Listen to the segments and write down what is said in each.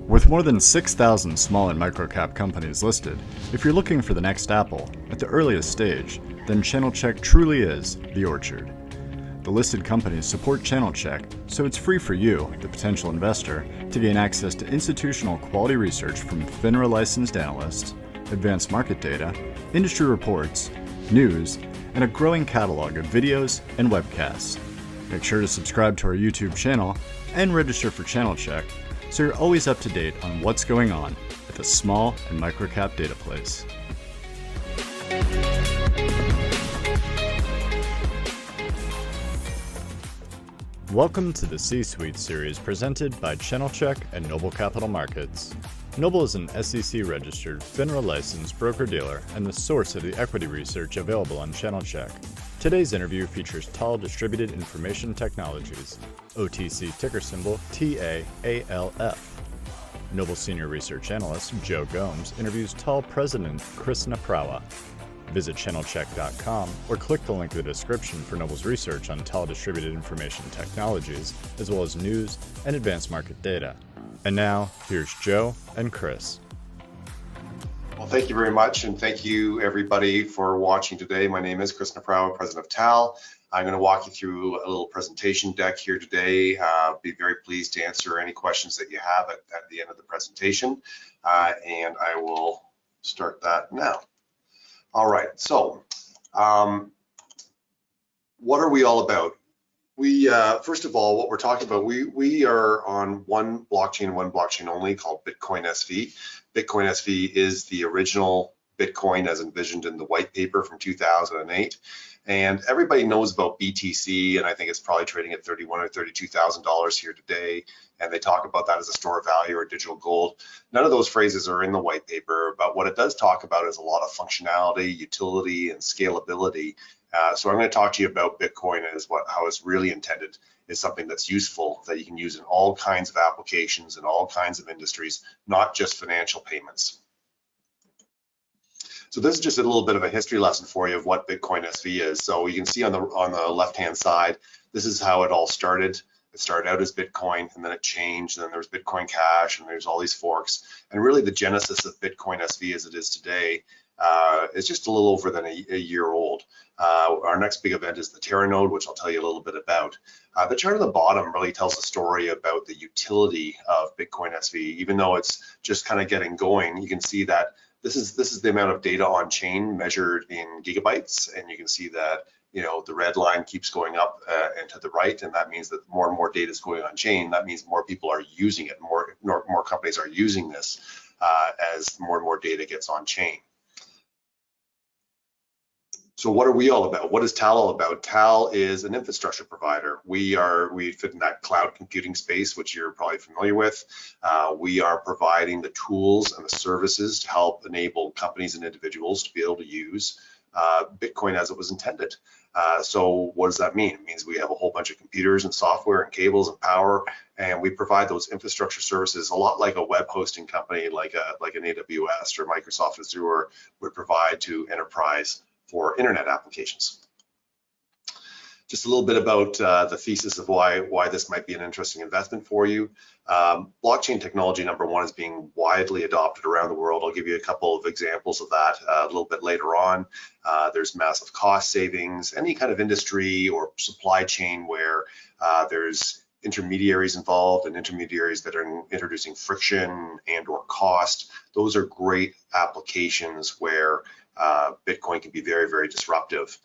With more than 6,000 small and micro-cap companies listed, if you're looking for the next Apple at the earliest stage, then channelchek truly is the orchard. The listed companies support channelchek, so it's free for you, the potential investor, to gain access to institutional quality research from FINRA licensed analysts, advanced market data, industry reports, news, and a growing catalog of videos and webcasts. Make sure to subscribe to our YouTube channel and register for channelchek so you're always up to date on what's going on at the small and microcap data place. Welcome to the C-Suite series presented by channelchek and Noble Capital Markets. Noble is an SEC-registered, FINRA-licensed broker-dealer and the source of the equity research available on channelchek. Today's interview features TAAL Distributed Information Technologies, OTC ticker symbol TAALF. Noble Senior Research Analyst Joe Gomes interviews TAAL President Chris Naprawa. Visit channelchek.com or click the link in the description for Noble's research on TAAL Distributed Information Technologies, as well as news and advanced market data. And now, here's Joe and Chris. Well, thank you very much, and thank you everybody for watching today. My name is Chris Naprawa, President of TAAL. I'm going to walk you through a little presentation deck here today. Be very pleased to answer any questions that you have at the end of the presentation, and I will start that now. All right, so what are we all about? We first of all, what we're talking about, we are on one blockchain only, called BitcoinSV. BitcoinSV is the original Bitcoin as envisioned in the white paper from 2008, and everybody knows about BTC, and I think it's probably trading at $31,000 or $32,000 here today, and they talk about that as a store of value or digital gold. None of those phrases are in the white paper, but what it does talk about is a lot of functionality, utility, and scalability. So I'm going to talk to you about Bitcoin as how it's really intended is something that's useful, that you can use in all kinds of applications and all kinds of industries, not just financial payments. So this is just a little bit of a history lesson for you of what BitcoinSV is. So you can see on the left-hand side, this is how it all started. It started out as Bitcoin, and then it changed, and then there was Bitcoin Cash, and there's all these forks. And really the genesis of BitcoinSV as it is today is just a little over than a year old. Our next big event is the Terra node, which I'll tell you a little bit about. The chart at the bottom really tells a story about the utility of BitcoinSV. Even though it's just kind of getting going, you can see that this is the amount of data on chain measured in gigabytes, and you can see that the red line keeps going up and to the right, and that means that more and more data is going on chain. That means more people are using it, more companies are using this as more and more data gets on chain. So what are we all about? What is TAAL all about? TAAL is an infrastructure provider. We fit in that cloud computing space, which you're probably familiar with. We are providing the tools and the services to help enable companies and individuals to be able to use Bitcoin as it was intended. So what does that mean? It means we have a whole bunch of computers and software and cables and power, and we provide those infrastructure services a lot like a web hosting company, like an AWS or Microsoft Azure would provide to enterprise for internet applications. Just a little bit about the thesis of why this might be an interesting investment for you. Blockchain technology, number one, is being widely adopted around the world. I'll give you a couple of examples of that a little bit later on. There's massive cost savings. Any kind of industry or supply chain where there's intermediaries involved and intermediaries that are introducing friction and or cost, those are great applications where Bitcoin can be very, very disruptive.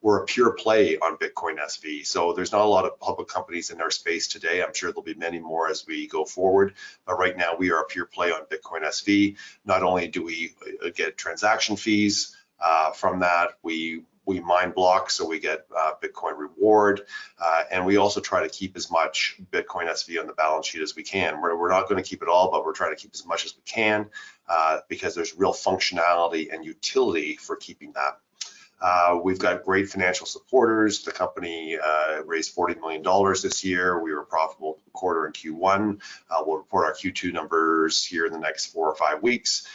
We're a pure play on BitcoinSV, so there's not a lot of public companies in our space today. I'm sure there'll be many more as we go forward, but right now we are a pure play on BitcoinSV. Not only do we get transaction fees from that, we mine blocks, so we get Bitcoin reward, and we also try to keep as much BitcoinSV on the balance sheet as we can. We're not going to keep it all, but we're trying to keep as much as we can because there's real functionality and utility for keeping that. We've got great financial supporters. The company raised $40 million this year. We were profitable quarter in Q1. We'll report our Q2 numbers here in the next 4 or 5 weeks,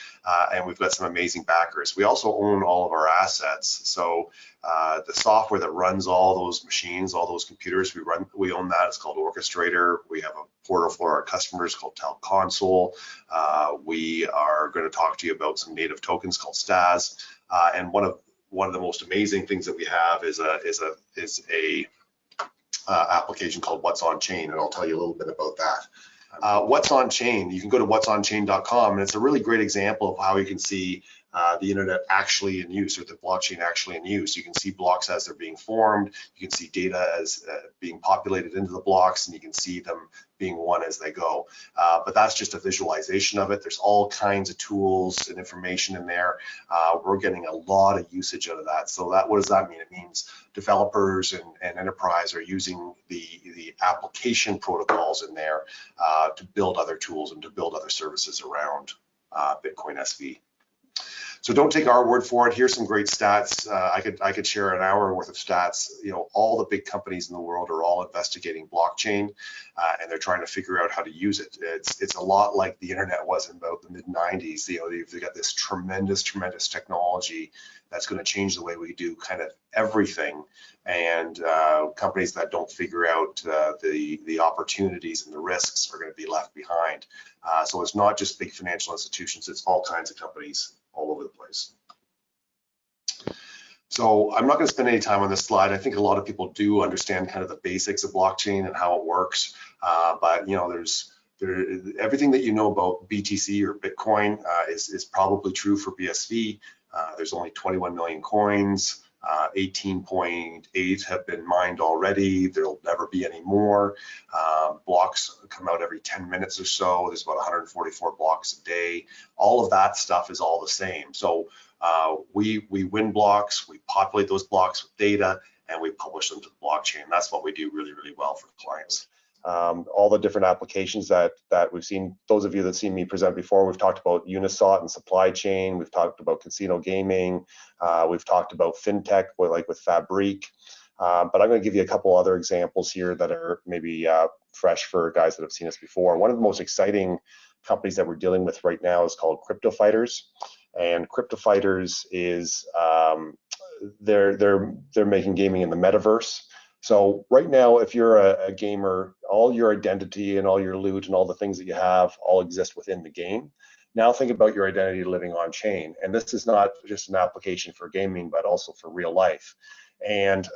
and we've got some amazing backers. We also own all of our assets, so the software that runs all those machines, all those computers, we own that. It's called Orchestrator. We have a portal for our customers called TAAL Console. We are going to talk to you about some native tokens called STAs, and one of the most amazing things that we have is a application called What's on Chain, and I'll tell you a little bit about that. What's on Chain, you can go to whatsonchain.com, and it's a really great example of how you can see the internet actually in use, or the blockchain actually in use. You can see blocks as they're being formed, you can see data as being populated into the blocks, and you can see them being won as they go. But that's just a visualization of it. There's all kinds of tools and information in there. We're getting a lot of usage out of that. So what does that mean? It means developers and enterprise are using the application protocols in there to build other tools and to build other services around BitcoinSV. So don't take our word for it. Here's some great stats. I could share an hour worth of stats. You know, all the big companies in the world are all investigating blockchain, and they're trying to figure out how to use it. It's a lot like the internet was in about the mid 90s. You know, they've got this tremendous technology that's going to change the way we do kind of everything. And companies that don't figure out the opportunities and the risks are going to be left behind. So it's not just big financial institutions, it's all kinds of companies all over the place. So I'm not going to spend any time on this slide. I think a lot of people do understand kind of the basics of blockchain and how it works, but you know, everything that you know about BTC or Bitcoin is probably true for BSV. There's only 21 million coins. 18.8 have been mined already. There'll never be any more. Blocks come out every 10 minutes or so. There's about 144 blocks a day. All of that stuff is all the same. So we win blocks, we populate those blocks with data, and we publish them to the blockchain. That's what we do really, really well for clients. All the different applications that we've seen, those of you that seen me present before, we've talked about Unisat and supply chain, we've talked about casino gaming, we've talked about fintech like with Fabrique, but I'm going to give you a couple other examples here that are maybe fresh for guys that have seen us before. One of the most exciting companies that we're dealing with right now is called Crypto Fighters, and Crypto Fighters is they're making gaming in the metaverse. So right now, if you're a gamer, all your identity and all your loot and all the things that you have all exist within the game. Now think about your identity living on chain. And this is not just an application for gaming, but also for real life. And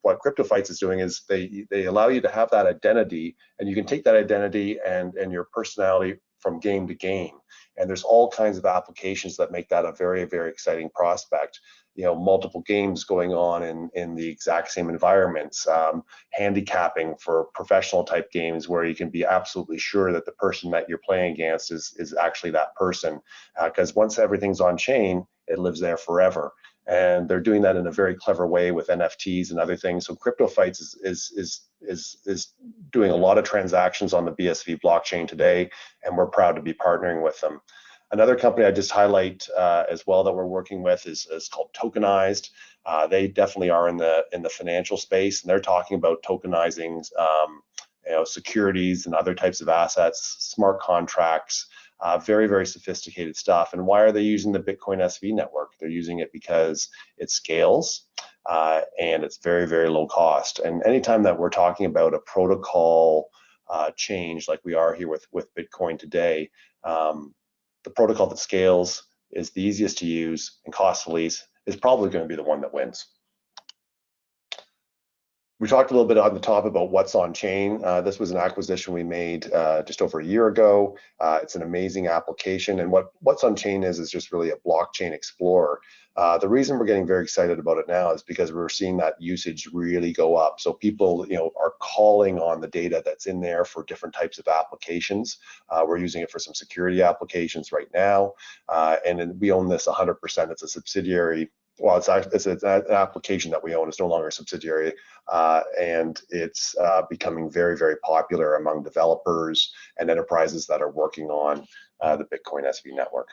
what CryptoFights is doing is they allow you to have that identity, and you can take that identity and your personality from game to game. And there's all kinds of applications that make that a very, very exciting prospect. You know, multiple games going on in the exact same environments, handicapping for professional type games where you can be absolutely sure that the person that you're playing against is actually that person, because once everything's on chain, it lives there forever. And they're doing that in a very clever way with NFTs and other things. So Crypto Fights is doing a lot of transactions on the BSV blockchain today, and we're proud to be partnering with them. Another company I just highlight as well that we're working with is called Tokenized. They definitely are in the financial space, and they're talking about tokenizing securities and other types of assets, smart contracts, very, very sophisticated stuff. And why are they using the BitcoinSV network? They're using it because it scales and it's very, very low cost. And anytime that we're talking about a protocol change like we are here with Bitcoin today, the protocol that scales, is the easiest to use, and costs the least, is probably going to be the one that wins. We talked a little bit on the top about what's on chain. This was an acquisition we made just over a year ago. It's an amazing application, and what's on chain is just really a blockchain explorer. The reason we're getting very excited about it now is because we're seeing that usage really go up. So people, are calling on the data that's in there for different types of applications. We're using it for some security applications right now, and then we own this 100%. It's a subsidiary. Well, it's an application that we own. It's no longer a subsidiary, and it's becoming very, very popular among developers and enterprises that are working on the BitcoinSV network.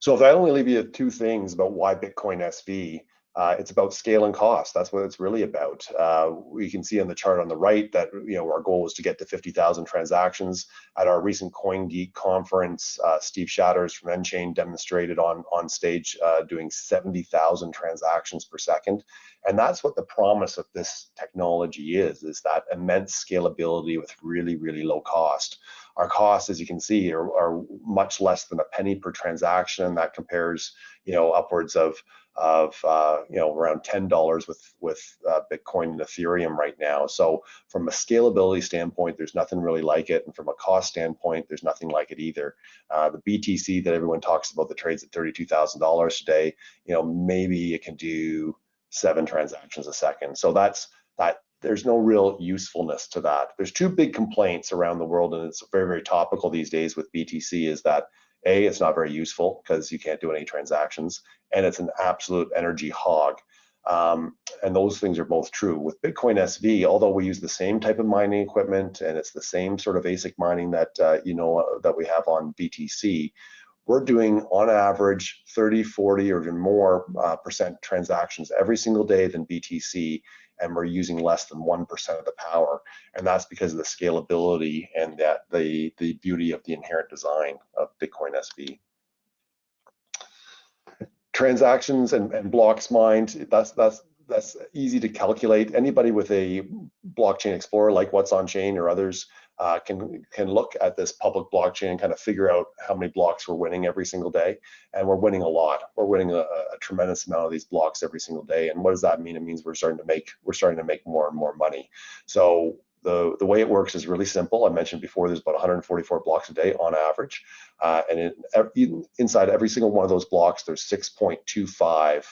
So if I only leave you two things about why BitcoinSV, It's about scale and cost. That's what it's really about. We can see on the chart on the right that our goal was to get to 50,000 transactions. At our recent CoinGeek conference, Steve Shatters from Enchain demonstrated on stage doing 70,000 transactions per second. And that's what the promise of this technology is that immense scalability with really, really low cost. Our costs, as you can see, are much less than a penny per transaction. That compares, upwards of around $10 with Bitcoin and Ethereum right now. So from a scalability standpoint, there's nothing really like it, and from a cost standpoint, there's nothing like it either. The BTC that everyone talks about, that trades at $32,000 today, maybe it can do 7 transactions a second. So that. There's no real usefulness to that. There's 2 big complaints around the world, and it's very, very topical these days with BTC, is that A, it's not very useful because you can't do any transactions, and it's an absolute energy hog. And those things are both true. With BitcoinSV, although we use the same type of mining equipment and it's the same sort of ASIC mining that that we have on BTC, we're doing on average 30, 40, or even more percent transactions every single day than BTC, and we're using less than 1% of the power. And that's because of the scalability and the beauty of the inherent design of BitcoinSV. Transactions and blocks mined, that's easy to calculate. Anybody with a blockchain explorer like What's on Chain or others can look at this public blockchain and kind of figure out how many blocks we're winning every single day. And we're winning a lot. We're winning a tremendous amount of these blocks every single day. And what does that mean? It means we're starting to make more and more money. So the way it works is really simple. I mentioned before, there's about 144 blocks a day on average. And inside every single one of those blocks, there's 6.25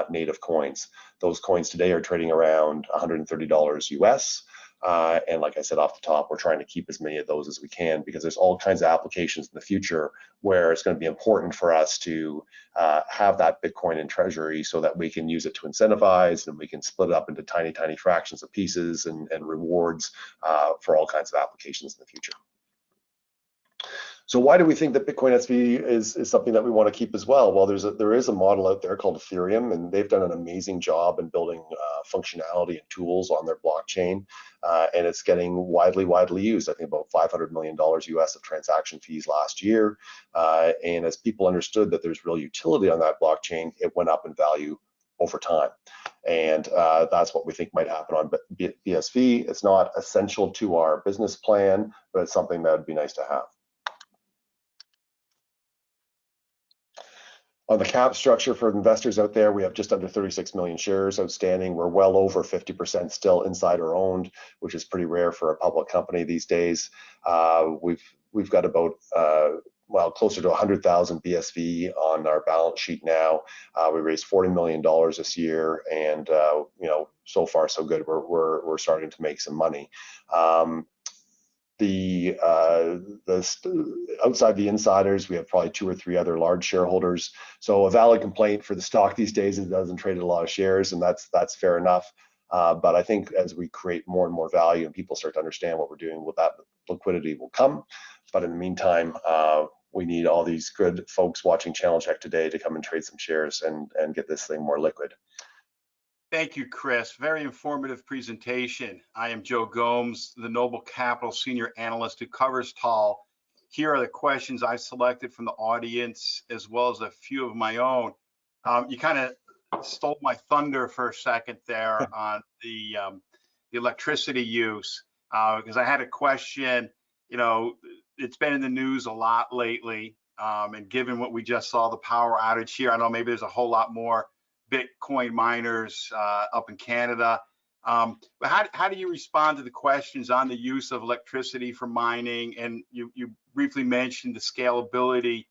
native coins. Those coins today are trading around $130 US. And like I said off the top, we're trying to keep as many of those as we can, because there's all kinds of applications in the future where it's going to be important for us to have that Bitcoin in treasury so that we can use it to incentivize, and we can split it up into tiny, tiny fractions of pieces and rewards for all kinds of applications in the future. So why do we think that BitcoinSV is something that we want to keep as well? Well, there is a model out there called Ethereum, and they've done an amazing job in building functionality and tools on their blockchain, and it's getting widely used. I think about $500 million US of transaction fees last year, and as people understood that there's real utility on that blockchain, it went up in value over time. And that's what we think might happen on BSV. It's not essential to our business plan, but it's something that would be nice to have. On the cap structure for investors out there, we have just under 36 million shares outstanding. We're well over 50% still insider owned, which is pretty rare for a public company these days. We've got about closer to 100,000 BSV on our balance sheet now. We raised $40 million this year, and so far so good. We're starting to make some money. Outside the insiders, we have probably 2 or 3 other large shareholders. So a valid complaint for the stock these days is it doesn't trade a lot of shares, and that's fair enough. But I think as we create more and more value and people start to understand what we're doing, with that liquidity will come. But in the meantime, we need all these good folks watching channelchek today to come and trade some shares and get this thing more liquid. Thank you, Chris. Very informative presentation. I am Joe Gomes, the Noble Capital Senior Analyst who covers TAAL. Here are the questions I selected from the audience, as well as a few of my own. You kind of stole my thunder for a second there on the electricity use, because I had a question. It's been in the news a lot lately, and given what we just saw, the power outage here, I know maybe there's a whole lot more Bitcoin miners up in Canada. But how do you respond to the questions on the use of electricity for mining? And you briefly mentioned the scalability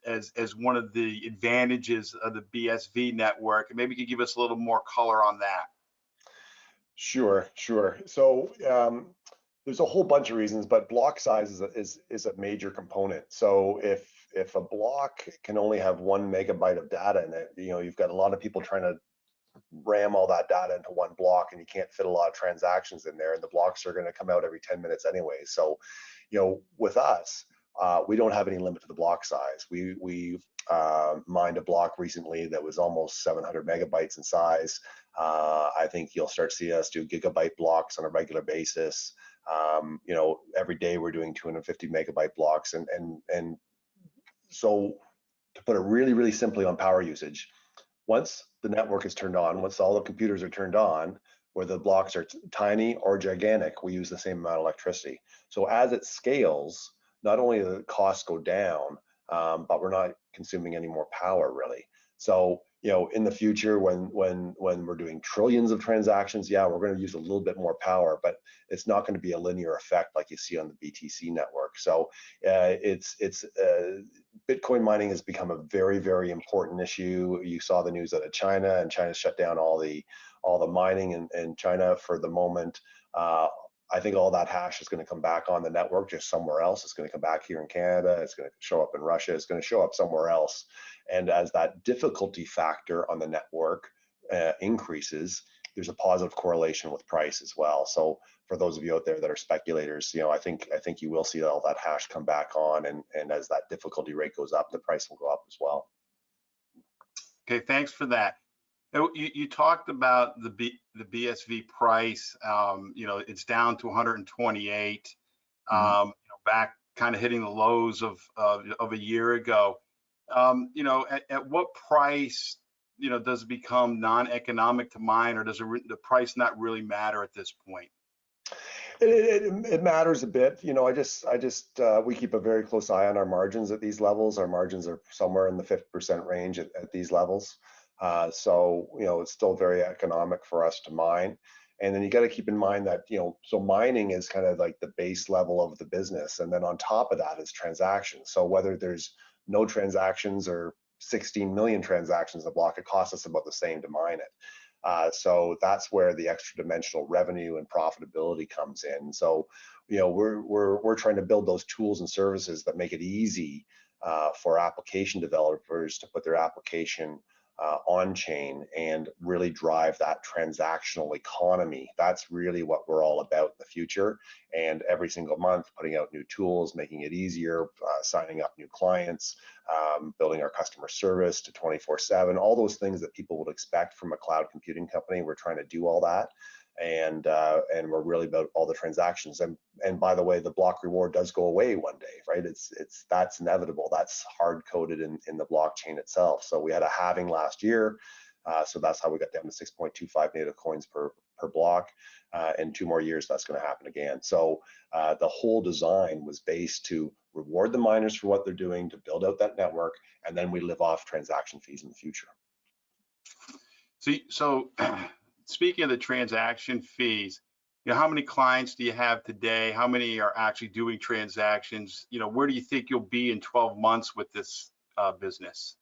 as one of the advantages of the BSV network. And maybe you could give us a little more color on that. Sure. So there's a whole bunch of reasons, but block size is a major component. So if a block can only have 1 megabyte of data in it, you've got a lot of people trying to ram all that data into one block, and you can't fit a lot of transactions in there, and the blocks are going to come out every 10 minutes anyway. So with us, we don't have any limit to the block size. We mined a block recently that was almost 700 megabytes in size. I think you'll start to see us do gigabyte blocks on a regular basis. You know, every day we're doing 250 megabyte blocks, and so to put it really, really simply on power usage, once the network is turned on, once all the computers are turned on, whether the blocks are tiny or gigantic, we use the same amount of electricity. So as it scales, not only do the costs go down, but we're not consuming any more power really. So, you know, in the future, when we're doing trillions of transactions, yeah, we're going to use a little bit more power, but it's not going to be a linear effect like you see on the BTC network. So Bitcoin mining has become a very, very important issue. You saw the news out of China, and China shut down all the mining in China for the moment. I think all that hash is going to come back on the network just somewhere else. It's going to come back here in Canada. It's going to show up in Russia. It's going to show up somewhere else. And as that difficulty factor on the network increases, there's a positive correlation with price as well. So for those of you out there that are speculators, you know, I think you will see all that hash come back on, and as that difficulty rate goes up, the price will go up as well. Okay, thanks for that. You talked about the BSV price. You know, it's down to 128. You know, back kind of hitting the lows of a year ago. You know, at what price, you know, does it become non-economic to mine, or does the price not really matter at this point? It matters a bit. You know, we keep a very close eye on our margins at these levels. Our margins are somewhere in the 50% range at these levels. So, you know, it's still very economic for us to mine. And then you got to keep in mind that, you know, so mining is kind of like the base level of the business. And then on top of that is transactions. So whether there's no transactions or 16 million transactions in the block, it costs us about the same to mine it. So that's where the extra dimensional revenue and profitability comes in. So, you know, we're trying to build those tools and services that make it easy for application developers to put their application on chain and really drive that transactional economy. That's really what we're all about in the future. And every single month, putting out new tools, making it easier, signing up new clients, building our customer service to 24/7, all those things that people would expect from a cloud computing company. We're trying to do all that. And we're really about all the transactions. And by the way, the block reward does go away one day, right? That's inevitable. That's hard coded in the blockchain itself. So we had a halving last year, so that's how we got down to 6.25 native coins per block. In 2 more years, that's going to happen again. So the whole design was based to reward the miners for what they're doing, to build out that network, and then we live off transaction fees in the future. So speaking of the transaction fees, you know, how many clients do you have today? How many are actually doing transactions? You know, where do you think you'll be in 12 months with this business?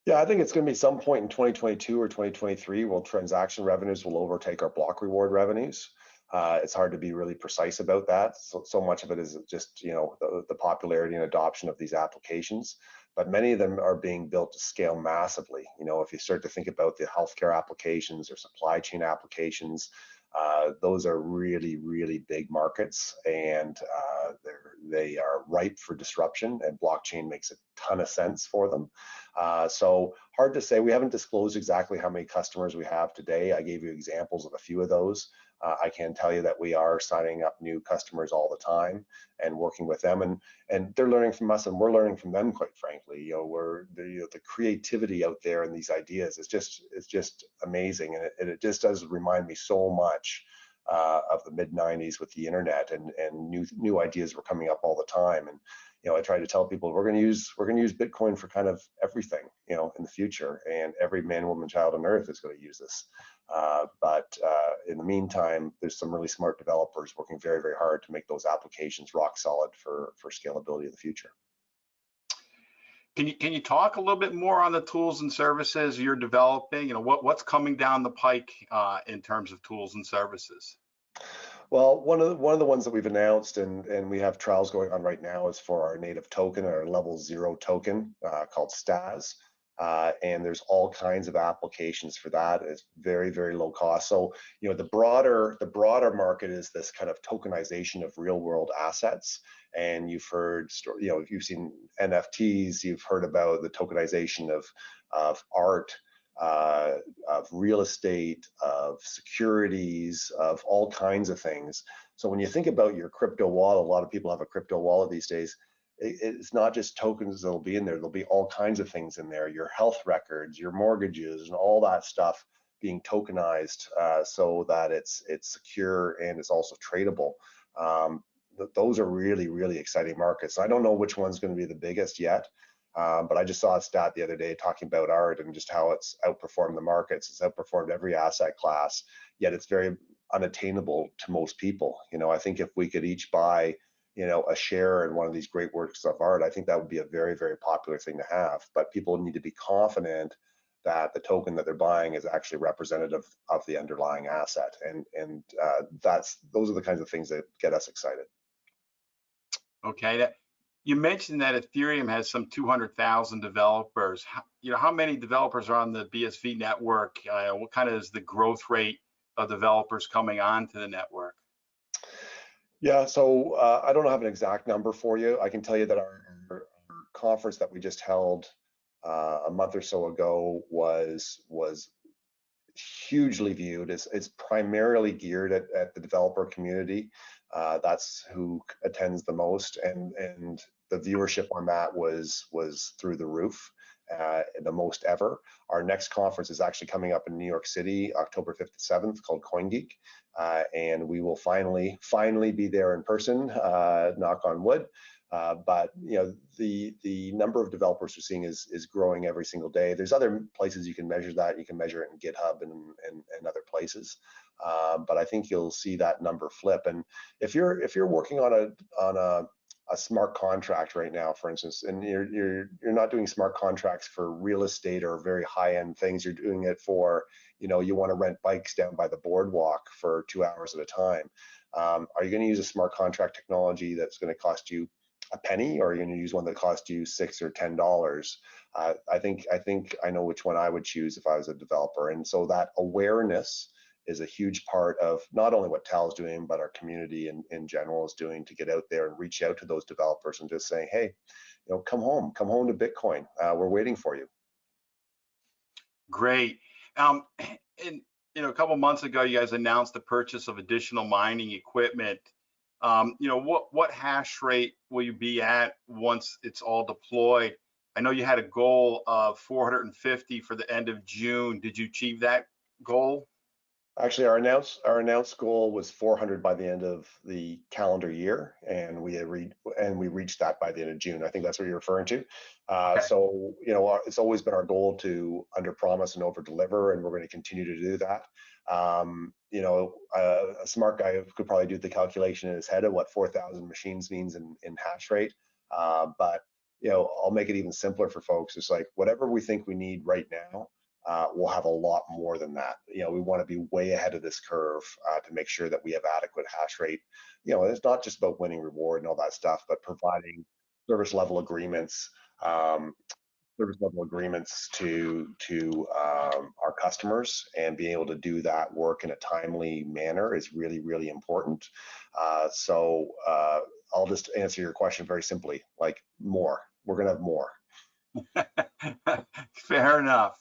Yeah, I think it's going to be some point in 2022 or 2023 where transaction revenues will overtake our block reward revenues. It's hard to be really precise about that. So much of it is just, you know, the popularity and adoption of these applications. But many of them are being built to scale massively. You know, if you start to think about the healthcare applications or supply chain applications, those are really, really big markets, and they are ripe for disruption, and blockchain makes a ton of sense for them. So hard to say. We haven't disclosed exactly how many customers we have today. I gave you examples of a few of those. I can tell you that we are signing up new customers all the time and working with them, and they're learning from us, and we're learning from them. Quite frankly, you know, the creativity out there and these ideas is just amazing, and it just does remind me so much of the mid '90s with the internet, and new ideas were coming up all the time. And you know, I try to tell people we're going to use Bitcoin for kind of everything, you know, in the future, and every man, woman, child on earth is going to use this. But in the meantime, there's some really smart developers working very, very hard to make those applications rock solid for scalability of the future. Can you talk a little bit more on the tools and services you're developing? You know, what's coming down the pike in terms of tools and services? Well, one of the ones that we've announced and we have trials going on right now is for our native token, our level 0 token called STAS. and there's all kinds of applications for that. It's very, very low cost. So, the broader market is this kind of tokenization of real world assets. And you've heard, you've seen NFTs, you've heard about the tokenization of art, of real estate, of securities, of all kinds of things. So when you think about your crypto wallet, a lot of people have a crypto wallet these days. It's not just tokens that'll be in there. There'll be all kinds of things in there, your health records, your mortgages, and all that stuff being tokenized, so that it's secure and it's also tradable. Those are really, really exciting markets. I don't know which one's going to be the biggest yet, but I just saw a stat the other day talking about art and just how it's outperformed the markets. It's outperformed every asset class, yet it's very unattainable to most people. I think if we could each buy a share in one of these great works of art, I think that would be a very, very popular thing to have. But people need to be confident that the token that they're buying is actually representative of the underlying asset, and those are the kinds of things that get us excited. Okay, you mentioned that Ethereum has some 200,000 developers. How many developers are on the BSV network? What kind of is the growth rate of developers coming onto the network? Yeah, so I don't have an exact number for you. I can tell you that our conference that we just held a month or so ago was hugely viewed. It's primarily geared at the developer community. That's who attends the most, and the viewership on that was through the roof, the most ever. Our next conference is actually coming up in New York City, October 5th to 7th, called CoinGeek, and we will finally be there in person, knock on wood. But the number of developers we're seeing is growing every single day. There's other places you can measure that. You can measure it in GitHub and other places. But I think you'll see that number flip. And if you're working on a smart contract right now, for instance, and you're not doing smart contracts for real estate or very high-end things, you're doing it for, you want to rent bikes down by the boardwalk for 2 hours at a time. Are you going to use a smart contract technology that's going to cost you a penny, or are you going to use one that costs you $6 or $10? I think I know which one I would choose if I was a developer. And so that awareness is a huge part of not only what TAAL is doing, but our community in general is doing, to get out there and reach out to those developers and just say, hey, come home to Bitcoin. We're waiting for you. Great. And a couple months ago, you guys announced the purchase of additional mining equipment. What hash rate will you be at once it's all deployed? I know you had a goal of 450 for the end of June. Did you achieve that goal? Actually, our announced goal was 400 by the end of the calendar year, and we reached that by the end of June. I think that's what you're referring to. Okay. So it's always been our goal to under promise and over deliver, and we're going to continue to do that. A smart guy could probably do the calculation in his head of what 4,000 machines means in hash rate. But I'll make it even simpler for folks. It's like whatever we think we need right now, we'll have a lot more than that. We want to be way ahead of this curve to make sure that we have adequate hash rate. It's not just about winning reward and all that stuff, but providing service level agreements to our customers, and being able to do that work in a timely manner is really, really important. So I'll just answer your question very simply, like more. We're going to have more. Fair enough.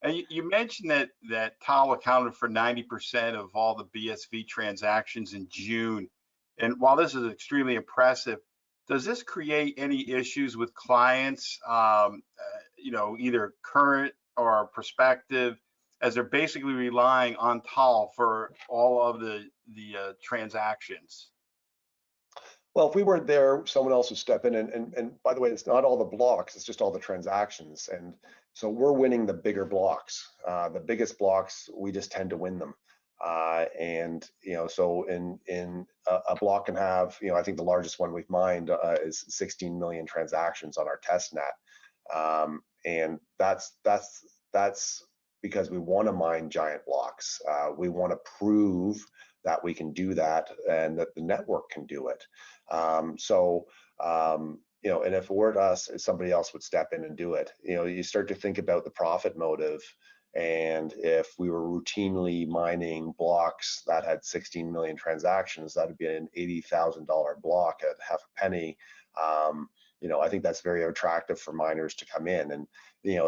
And you mentioned that TAAL accounted for 90% of all the BSV transactions in June. And while this is extremely impressive, does this create any issues with clients, either current or prospective, as they're basically relying on TAAL for all of the transactions? Well, if we weren't there, someone else would step in. And by the way, it's not all the blocks, it's just all the transactions. And so we're winning the bigger blocks. The biggest blocks, we just tend to win them. So in a block can have, I think the largest one we've mined is 16 million transactions on our test net. And that's because we want to mine giant blocks. We want to prove that we can do that and that the network can do it. and if it weren't us, somebody else would step in and do it. You start to think about the profit motive. And if we were routinely mining blocks that had 16 million transactions, that would be an $80,000 block at half a penny. I think that's very attractive for miners to come in. And,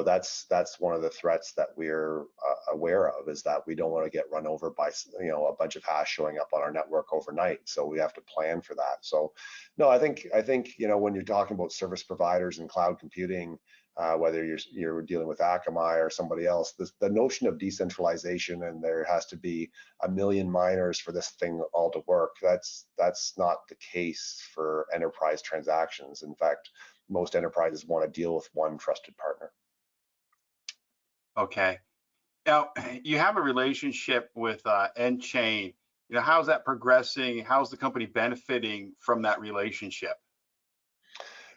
that's one of the threats that we're aware of, is that we don't want to get run over by, a bunch of hash showing up on our network overnight. So we have to plan for that. So, no, I think, when you're talking about service providers and cloud computing, whether you're dealing with Akamai or somebody else, the notion of decentralization, and there has to be a million miners for this thing all to work, that's not the case for enterprise transactions. In fact, most enterprises want to deal with one trusted partner. Okay. Now, you have a relationship with N-Chain. How's that progressing? How's the company benefiting from that relationship?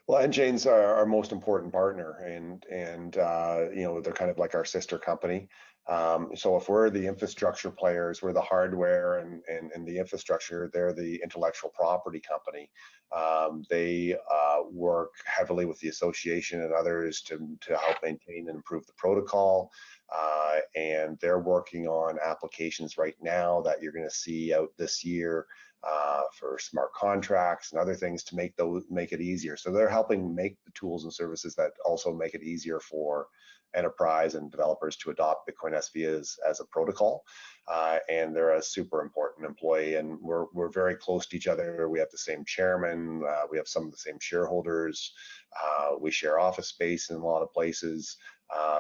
Well, N-Chain's our most important partner, and they're kind of like our sister company. So if we're the infrastructure players, we're the hardware and the infrastructure, they're the intellectual property company. They work heavily with the association and others to help maintain and improve the protocol. And they're working on applications right now that you're going to see out this year for smart contracts and other things to make it easier. So they're helping make the tools and services that also make it easier for enterprise and developers to adopt BitcoinSV as a protocol. And they're a super important employee, and we're very close to each other. We have the same chairman, we have some of the same shareholders, we share office space in a lot of places.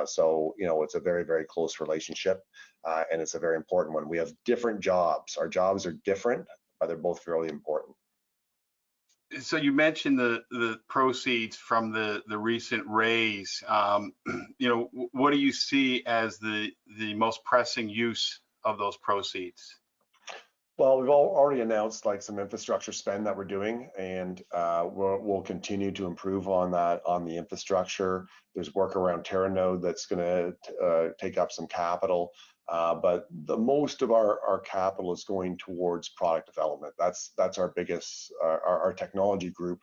So it's a very, very close relationship, and it's a very important one. We have different jobs. Our jobs are different, but they're both really important. So you mentioned the proceeds from the recent raise. What do you see as the most pressing use of those proceeds? Well, we've already announced like some infrastructure spend that we're doing, and we'll continue to improve on that, on the infrastructure. There's work around Terranode that's going to take up some capital. But the most of our capital is going towards product development. That's our biggest, our technology group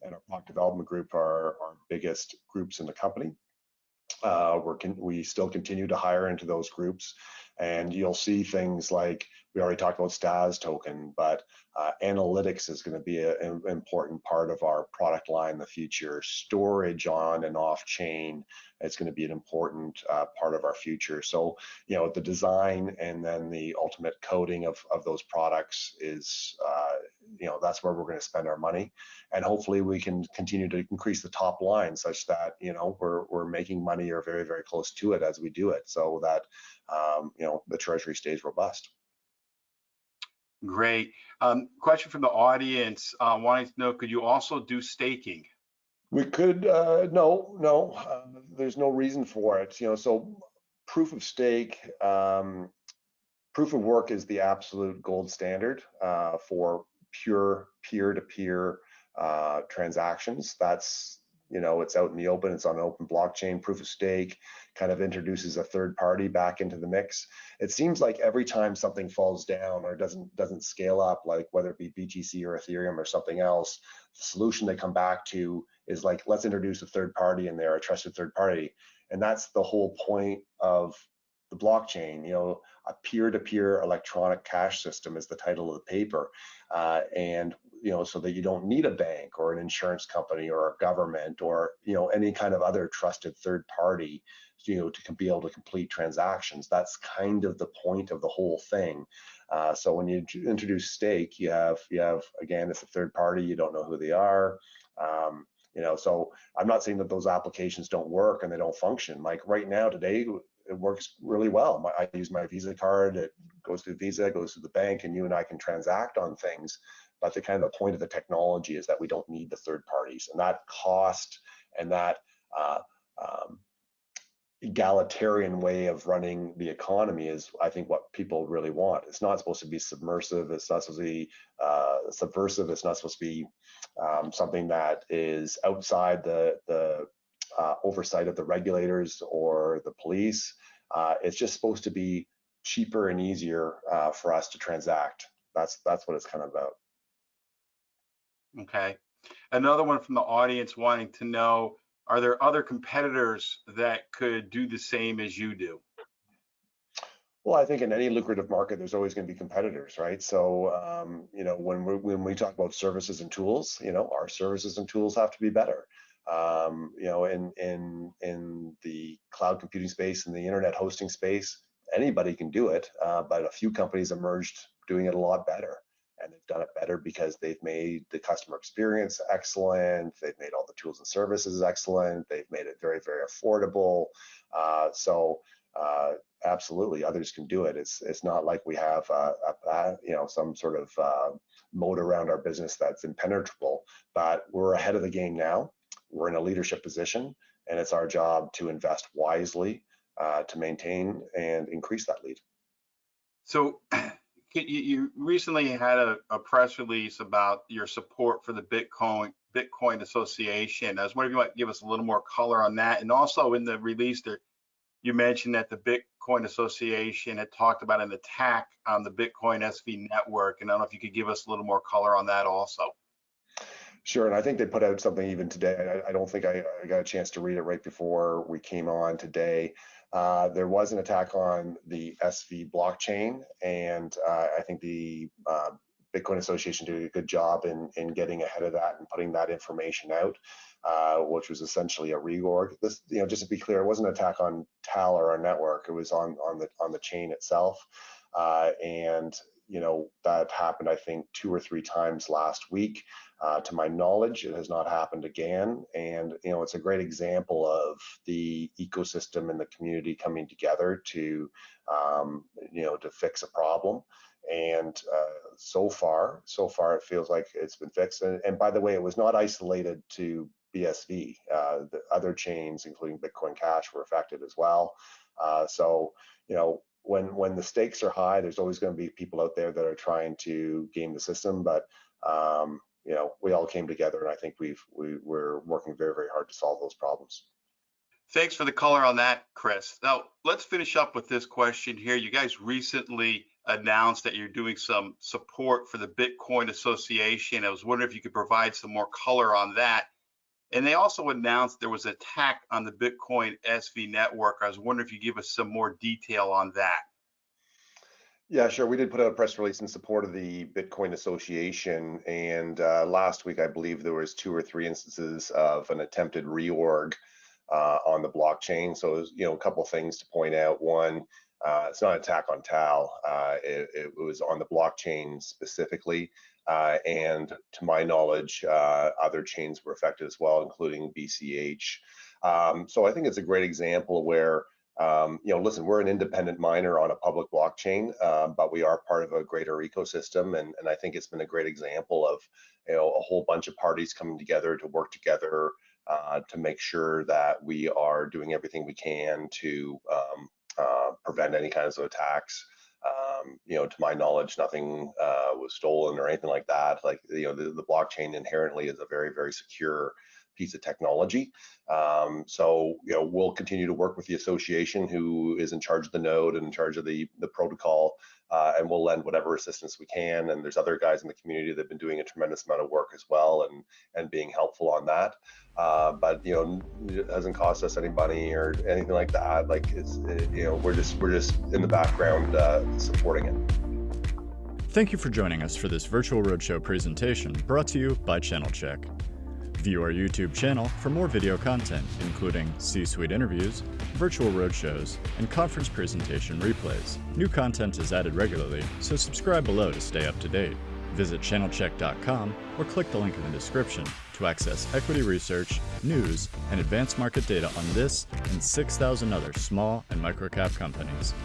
and our product development group are our biggest groups in the company. We still continue to hire into those groups, and you'll see things like, we already talked about STAS token, but analytics is going to be an important part of our product line in the future. Storage on and off chain is going to be an important part of our future. So, the design and then the ultimate coding of those products is, that's where we're going to spend our money. And hopefully we can continue to increase the top line such that, we're making money or very, very close to it as we do it, so that, the treasury stays robust. Great. Question from the audience, wanting to know, could you also do staking? We could, no, there's no reason for it. So proof of stake, proof of work is the absolute gold standard for pure peer-to-peer transactions. That's, it's out in the open, it's on an open blockchain. Proof of stake kind of introduces a third party back into the mix. It seems like every time something falls down or doesn't scale up, like whether it be BTC or Ethereum or something else, the solution they come back to is like, let's introduce a third party in there, a trusted third party. And that's the whole point of the blockchain. A peer-to-peer electronic cash system is the title of the paper, and so that you don't need a bank or an insurance company or a government or any kind of other trusted third party to be able to complete transactions. That's kind of the point of the whole thing. So when you introduce stake, you have again, it's a third party, you don't know who they are. So I'm not saying that those applications don't work and they don't function. Like right now today, it works really well. I use my Visa card, it goes through Visa, it goes through the bank, and you and I can transact on things. But the kind of the point of the technology is that we don't need the third parties, and that cost and that egalitarian way of running the economy is, I think, what people really want. It's not supposed to be submersive. It's not supposed to be subversive. It's not supposed to be something that is outside the oversight of the regulators or the police. It's just supposed to be cheaper and easier for us to transact. That's what it's kind of about. Okay. Another one from the audience wanting to know, are there other competitors that could do the same as you do? Well, I think in any lucrative market, there's always going to be competitors, right? So, when we talk about services and tools, our services and tools have to be better. In the cloud computing space and the internet hosting space, anybody can do it, but a few companies emerged doing it a lot better. And they've done it better because they've made the customer experience excellent. They've made all the tools and services excellent. They've made it very, very affordable. Absolutely, others can do it. It's not like we have some sort of moat around our business that's impenetrable. But we're ahead of the game now. We're in a leadership position, and it's our job to invest wisely to maintain and increase that lead. So you recently had a press release about your support for the Bitcoin Association. I was wondering if you might give us a little more color on that. And also in the release there, you mentioned that the Bitcoin Association had talked about an attack on the BitcoinSV network. And I don't know if you could give us a little more color on that also. Sure, and I think they put out something even today. I don't think I got a chance to read it right before we came on today. There was an attack on the SV blockchain, and I think the Bitcoin Association did a good job in getting ahead of that and putting that information out, which was essentially a reorg. This, just to be clear, it wasn't an attack on TAAL or our network. It was on the chain itself, and that happened, I think, 2 or 3 times last week. To my knowledge, it has not happened again. And, it's a great example of the ecosystem and the community coming together to fix a problem. And so far, it feels like it's been fixed. And by the way, it was not isolated to BSV. The other chains, including Bitcoin Cash, were affected as well. When the stakes are high, there's always going to be people out there that are trying to game the system. But we all came together, and I think we're working very, very hard to solve those problems. Thanks for the color on that, Chris. Now let's finish up with this question here. You guys recently announced that you're doing some support for the Bitcoin Association. I was wondering if you could provide some more color on that. And they also announced there was an attack on the BitcoinSV network. I was wondering if you give us some more detail on that. Yeah, sure. We did put out a press release in support of the Bitcoin Association, and last week I believe there was 2 or 3 instances of an attempted reorg on the blockchain. So, it was, a couple of things to point out. One, it's not an attack on TAAL. It was on the blockchain specifically, and to my knowledge, other chains were affected as well, including BCH. So I think it's a great example where listen, we're an independent miner on a public blockchain, but we are part of a greater ecosystem. And I think it's been a great example of, a whole bunch of parties coming together to work together to make sure that we are doing everything we can to prevent any kinds of attacks. To my knowledge, nothing was stolen or anything like that. Like, the blockchain inherently is a very, very secure piece of technology. We'll continue to work with the association, who is in charge of the node and in charge of the protocol, and we'll lend whatever assistance we can. And there's other guys in the community that have been doing a tremendous amount of work as well, and being helpful on that. But it hasn't cost us any money or anything like that. Like, we're just in the background supporting it. Thank you for joining us for this virtual roadshow presentation brought to you by channelchek. View our YouTube channel for more video content, including C-suite interviews, virtual roadshows, and conference presentation replays. New content is added regularly, so subscribe below to stay up to date. Visit channelchek.com or click the link in the description to access equity research, news, and advanced market data on this and 6,000 other small and micro-cap companies.